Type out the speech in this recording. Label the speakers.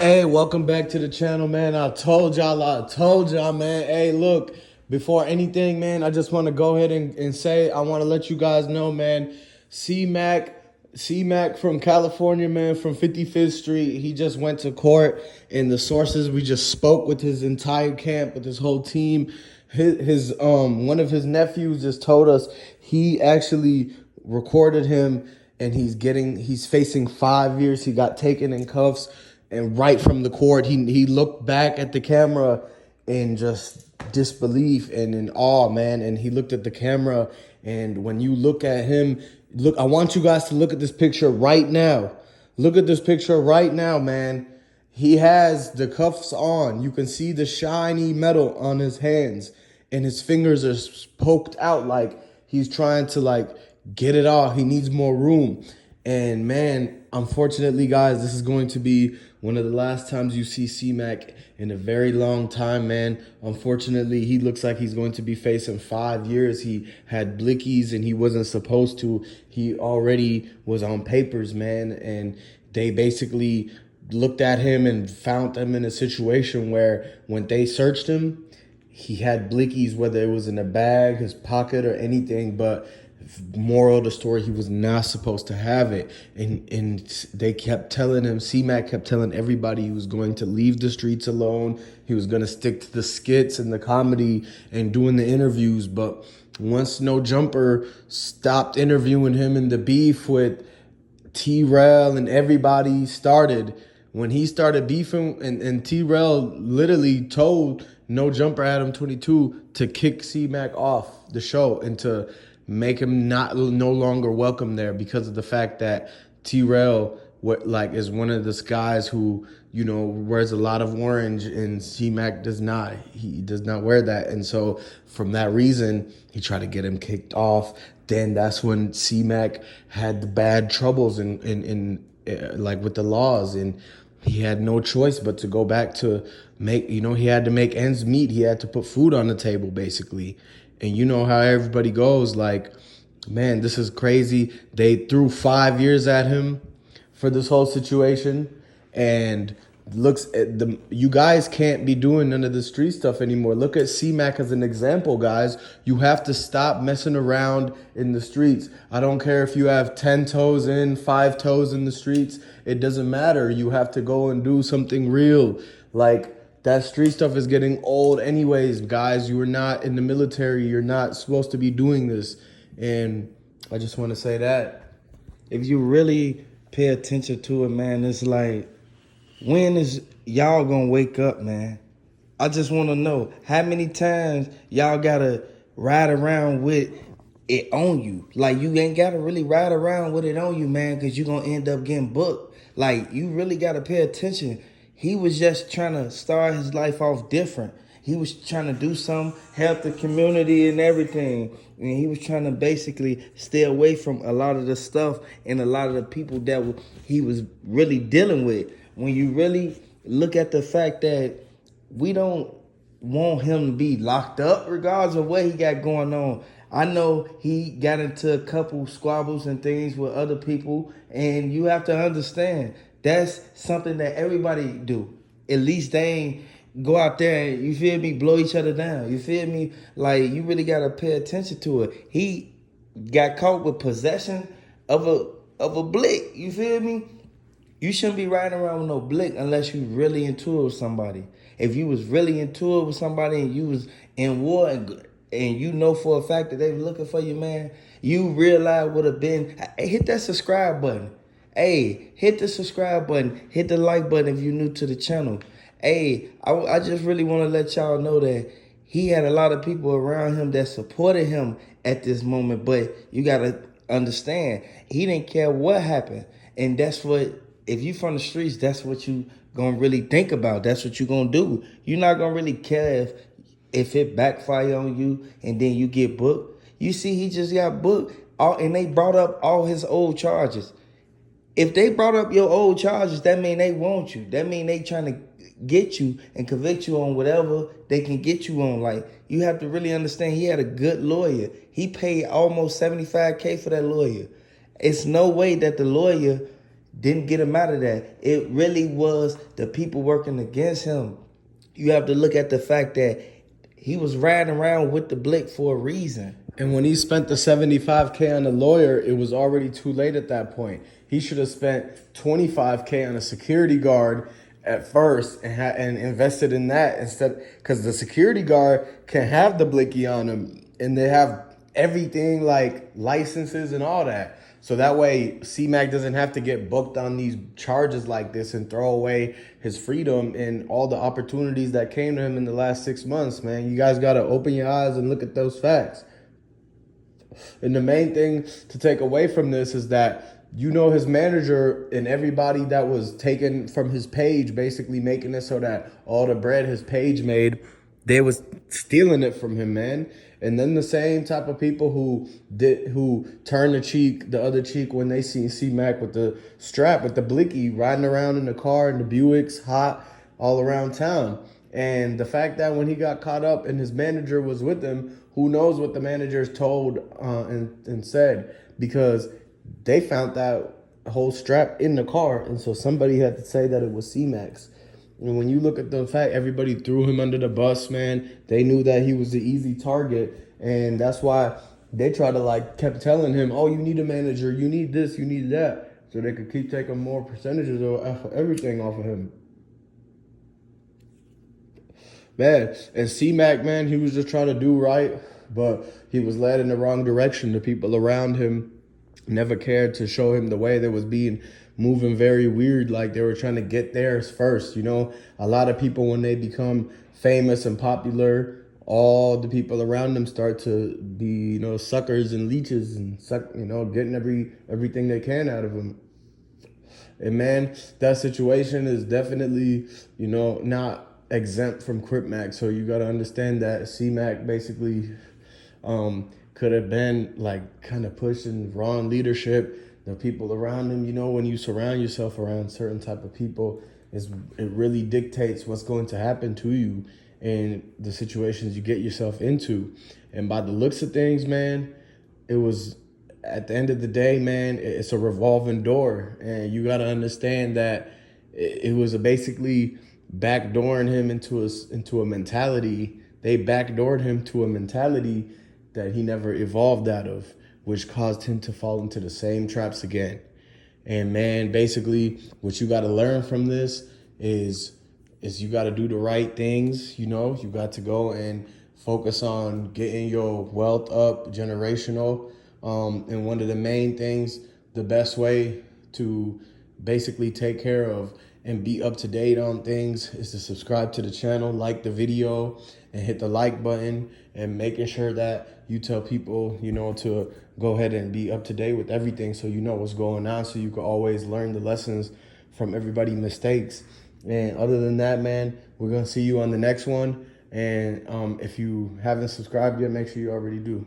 Speaker 1: Hey, welcome back to the channel, man. I told y'all, man. Hey, look, before anything, man, I just want to go ahead and say, I want to let you guys know, man, C-Mac from California, man, from 55th Street, he just went to court, and the sources, we just spoke with his entire camp, with his whole team. His one of his nephews just told us he actually recorded him, and he's facing 5 years. He got taken in cuffs, and right from the court, he looked back at the camera in just disbelief and in awe, man. And he looked at the camera, and when you look at him, look, I want you guys to look at this picture right now. Look at this picture right now, man. He has the cuffs on. You can see the shiny metal on his hands, and his fingers are poked out like he's trying to get it off. He needs more room. And man, unfortunately, guys, this is going to be one of the last times you see C-Mac in a very long time, man. Unfortunately, he looks like he's going to be facing 5 years. He had blickies and he wasn't supposed to. He already was on papers, man. And they basically looked at him and found him in a situation where when they searched him, he had blickies, whether it was in a bag, his pocket, or anything. But moral of the story, he was not supposed to have it. And they kept telling him, C-Mac kept telling everybody he was going to leave the streets alone. He was going to stick to the skits and the comedy and doing the interviews. But once No Jumper stopped interviewing him, and the beef with T-Rail and everybody started, when he started beefing, and T-Rail literally told No Jumper Adam 22 to kick C-Mac off the show and to make him no longer welcome there, because of the fact that T-Rail is one of those guys who, wears a lot of orange, and C-Mac does not. He does not wear that. And so from that reason, he tried to get him kicked off. Then that's when C-Mac had the bad troubles in with the laws, and he had no choice but to go back to he had to make ends meet. He had to put food on the table, basically. And you know how everybody goes, man, this is crazy. They threw 5 years at him for this whole situation. And you guys can't be doing none of the street stuff anymore. Look at C-Mac as an example, guys. You have to stop messing around in the streets. I don't care if you have 10 toes in, 5 toes in the streets. It doesn't matter. You have to go and do something real. That street stuff is getting old anyways, guys. You are not in the military. You're not supposed to be doing this. And I just want to say that.
Speaker 2: If you really pay attention to it, man, it's like, when is y'all gonna wake up, man? I just want to know how many times y'all gotta ride around with it on you. Like, you ain't gotta really ride around with it on you, man, because you're gonna end up getting booked. Like, you really gotta pay attention. He was just trying to start his life off different. He was trying to do something, help the community and everything. And he was trying to basically stay away from a lot of the stuff and a lot of the people that he was really dealing with. When you really look at the fact that we don't want him to be locked up regardless of what he got going on. I know he got into a couple squabbles and things with other people, and you have to understand that's something that everybody do. At least they ain't go out there and, you feel me, blow each other down. You feel me? Like, you really gotta pay attention to it. He got caught with possession of a blick. You feel me? You shouldn't be riding around with no blick unless you really into it with somebody. If you was really into it with somebody and you was in war and you know for a fact that they were looking for you, man, you realize would have been, hey, hit that subscribe button. Hey, hit the subscribe button. Hit the like button if you're new to the channel. Hey, I just really want to let y'all know that he had a lot of people around him that supported him at this moment. But you got to understand, he didn't care what happened. And that's what, if you from the streets, that's what you going to really think about. That's what you going to do. You're not going to really care if it backfire on you and then you get booked. You see, he just got booked, and they brought up all his old charges. If they brought up your old charges, that mean they want you. That mean they trying to get you and convict you on whatever they can get you on. Like, you have to really understand, he had a good lawyer. He paid almost $75K for that lawyer. It's no way that the lawyer didn't get him out of that. It really was the people working against him. You have to look at the fact that he was riding around with the blick for a reason.
Speaker 1: And when he spent the 75K on a lawyer, it was already too late at that point. He should have spent 25K on a security guard at first and invested in that instead, because the security guard can have the blicky on him and they have everything like licenses and all that. So that way Cmac doesn't have to get booked on these charges like this and throw away his freedom and all the opportunities that came to him in the last 6 months, man. You guys got to open your eyes and look at those facts. And the main thing to take away from this is that, you know, his manager and everybody that was taken from his page, basically making it so that all the bread his page made, they was stealing it from him, man. And then the same type of people who turned the other cheek when they seen C-Mac with the strap, with the blicky, riding around in the car and the Buicks hot all around town. And the fact that when he got caught up and his manager was with him, who knows what the managers told and said, because they found that whole strap in the car. And so somebody had to say that it was C-Mac's. And when you look at the fact everybody threw him under the bus, man, they knew that he was the easy target. And that's why they tried to kept telling him, oh, you need a manager, you need this, you need that. So they could keep taking more percentages of everything off of him. Man, and C-Mac, man, he was just trying to do right, but he was led in the wrong direction. The people around him never cared to show him the way. They was moving very weird, like they were trying to get theirs first. You know, a lot of people, when they become famous and popular, all the people around them start to be, you know, suckers and leeches and getting everything they can out of them. And man, that situation is definitely, you know, not exempt from Cmac. So you got to understand that C-Mac basically could have been kind of pushing wrong leadership. The people around him, you know, when you surround yourself around certain type of people, it really dictates what's going to happen to you and the situations you get yourself into. And by the looks of things, man, it was, at the end of the day, man, it's a revolving door. And you got to understand that it was basically backdooring him into a mentality. They backdoored him to a mentality that he never evolved out of, which caused him to fall into the same traps again. And man, basically what you got to learn from this is you got to do the right things. You know, you got to go and focus on getting your wealth up generational. And one of the main things, the best way to basically take care of and be up to date on things is to subscribe to the channel, like the video, and hit the like button, and making sure that you tell people, you know, to go ahead and be up to date with everything so you know what's going on, so you can always learn the lessons from everybody's mistakes. And other than that, man, we're going to see you on the next one. And if you haven't subscribed yet, make sure you already do.